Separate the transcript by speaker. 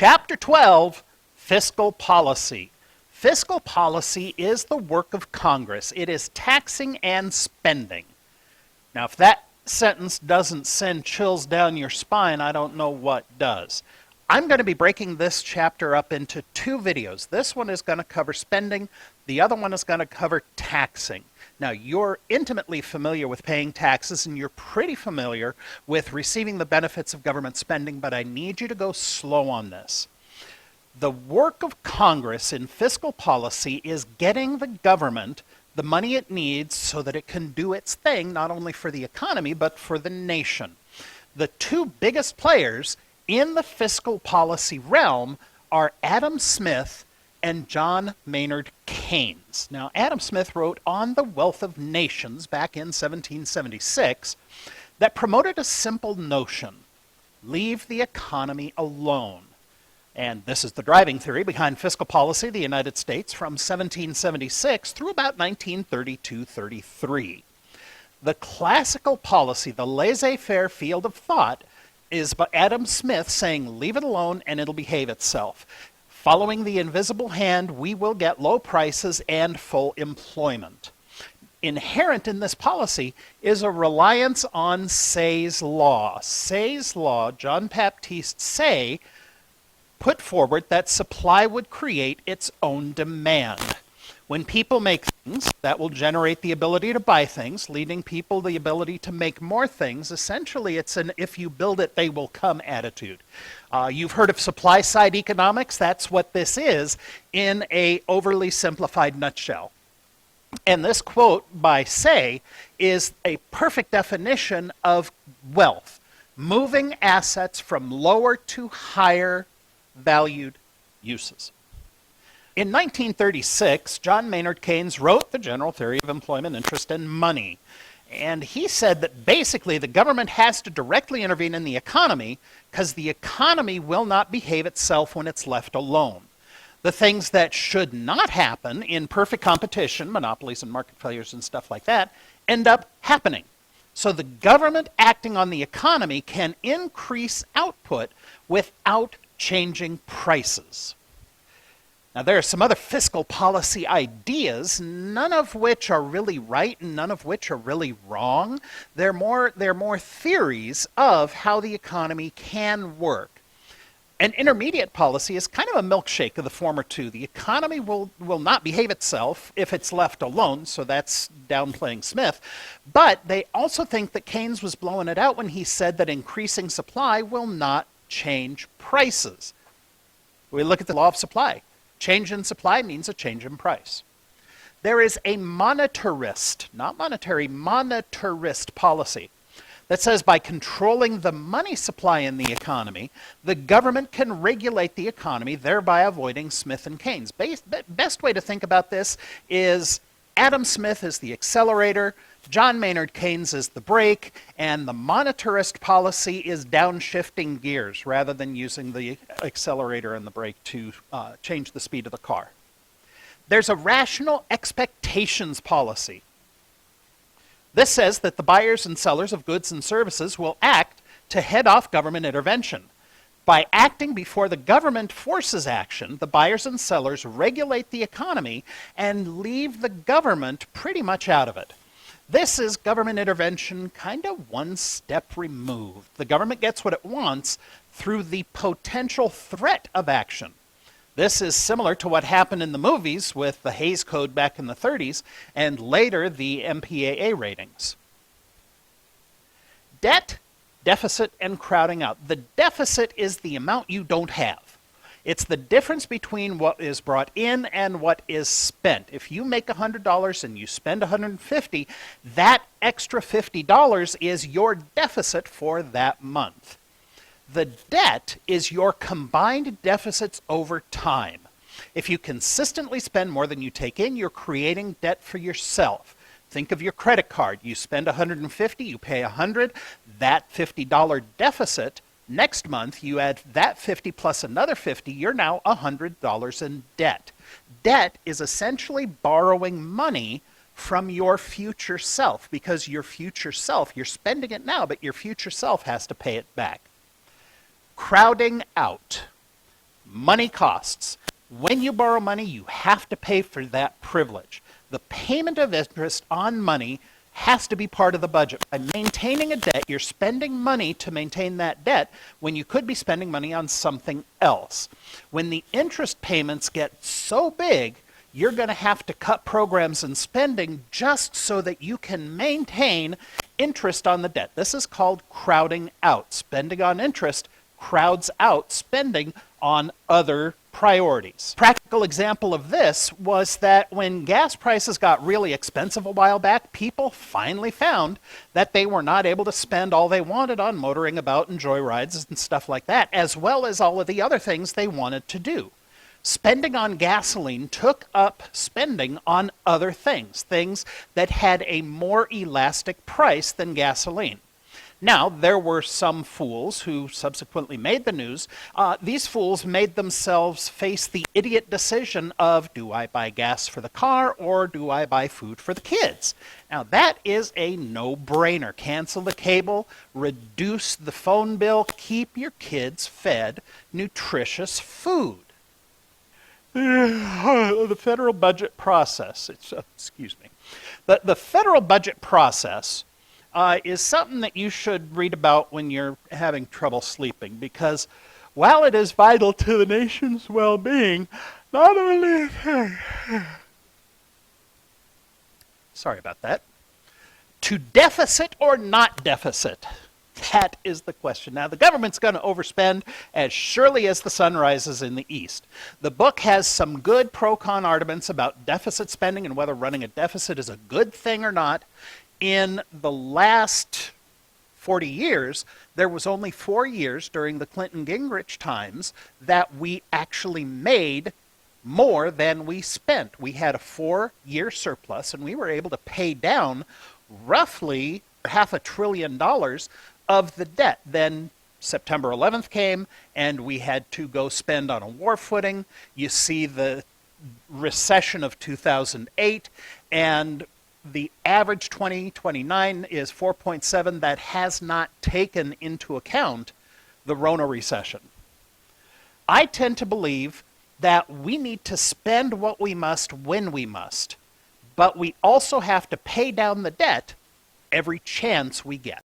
Speaker 1: Chapter 12, Fiscal Policy. Fiscal policy is the work of Congress. It is taxing and spending. Now, if that sentence doesn't send chills down your spine, I don't know what does. I'm going to be breaking this chapter up into two videos. This one is going to cover spending. The other one is going to cover taxing. Now, you're intimately familiar with paying taxes, and you're pretty familiar with receiving the benefits of government spending, but I need you to go slow on this. The work of Congress in fiscal policy is getting the government the money it needs so that it can do its thing, not only for the economy, but for the nation. The two biggest players in the fiscal policy realm are Adam Smith and John Maynard Keynes. Now, Adam Smith wrote On the Wealth of Nations back in 1776 that promoted a simple notion: leave the economy alone. And this is the driving theory behind fiscal policy in the United States from 1776 through about 1932-33. The classical policy, the laissez-faire field of thought, is by Adam Smith saying, leave it alone and it'll behave itself. Following the invisible hand, we will get low prices and full employment. Inherent in this policy is a reliance on Say's law. Say's law, John Baptiste Say, put forward that supply would create its own demand. When people make things, that will generate the ability to buy things, leading people the ability to make more things. Essentially, it's an if you build it, they will come attitude. You've heard of supply side economics. That's what this is in a overly simplified nutshell. And this quote by Say is a perfect definition of wealth, moving assets from lower to higher valued uses. In 1936, John Maynard Keynes wrote The General Theory of Employment, Interest, and Money. And he said that basically the government has to directly intervene in the economy because the economy will not behave itself when it's left alone. The things that should not happen in perfect competition, monopolies and market failures and stuff like that, end up happening. So the government acting on the economy can increase output without changing prices. Now, there are some other fiscal policy ideas, none of which are really right and none of which are really wrong. They're more theories of how the economy can work. An intermediate policy is kind of a milkshake of the former two. The economy will not behave itself if it's left alone, so that's downplaying Smith. But they also think that Keynes was blowing it out when he said that increasing supply will not change prices. We look at the law of supply. Change in supply means a change in price. There is a monetarist, not monetary, monetarist policy that says by controlling the money supply in the economy, the government can regulate the economy, thereby avoiding Smith and Keynes. Best way to think about this is Adam Smith is the accelerator, John Maynard Keynes is the brake, and the monetarist policy is downshifting gears rather than using the accelerator and the brake to change the speed of the car. There's a rational expectations policy. This says that the buyers and sellers of goods and services will act to head off government intervention. By acting before the government forces action, the buyers and sellers regulate the economy and leave the government pretty much out of it. This is government intervention kind of one step removed. The government gets what it wants through the potential threat of action. This is similar to what happened in the movies with the Hays Code back in the 30s and later the MPAA ratings. Debt, deficit, and crowding out. The deficit is the amount you don't have. It's the difference between what is brought in and what is spent. If you make $100 and you spend $150, that extra $50 is your deficit for that month. The debt is your combined deficits over time. If you consistently spend more than you take in, you're creating debt for yourself. Think of your credit card. You spend $150, you pay $100, that $50 deficit. Next month, you add that 50 plus another 50, you're now $100 in debt. Debt is essentially borrowing money from your future self because your future self, you're spending it now, but your future self has to pay it back. Crowding out. Money costs. When you borrow money, you have to pay for that privilege. The payment of interest on money has to be part of the budget. By maintaining a debt, you're spending money to maintain that debt when you could be spending money on something else. When the interest payments get so big, you're going to have to cut programs and spending just so that you can maintain interest on the debt. This is called crowding out. Spending on interest crowds out spending on other priorities. Practical example of this was that when gas prices got really expensive a while back, people finally found that they were not able to spend all they wanted on motoring about and joyrides and stuff like that, as well as all of the other things they wanted to do. Spending on gasoline took up spending on other things, things that had a more elastic price than gasoline. Now, there were some fools who subsequently made the news. These fools made themselves face the idiot decision of, do I buy gas for the car or do I buy food for the kids? Now, that is a no-brainer. Cancel the cable, reduce the phone bill, keep your kids fed nutritious food. The federal budget process. Excuse me. The federal budget process is something that you should read about when you're having trouble sleeping, because while it is vital to the nation's well-being, not only... Sorry about that. To deficit or not deficit? That is the question. Now, the government's going to overspend as surely as the sun rises in the east. The book has some good pro-con arguments about deficit spending and whether running a deficit is a good thing or not. In the last 40 years, there was only 4 years during the Clinton-Gingrich times that we actually made more than we spent. We had a 4-year surplus, and we were able to pay down roughly $500 billion of the debt. Then September 11th came, and we had to go spend on a war footing. You see the recession of 2008, and the average 2029 is 4.7. That has not taken into account the Rona recession. I tend to believe that we need to spend what we must when we must, but we also have to pay down the debt every chance we get.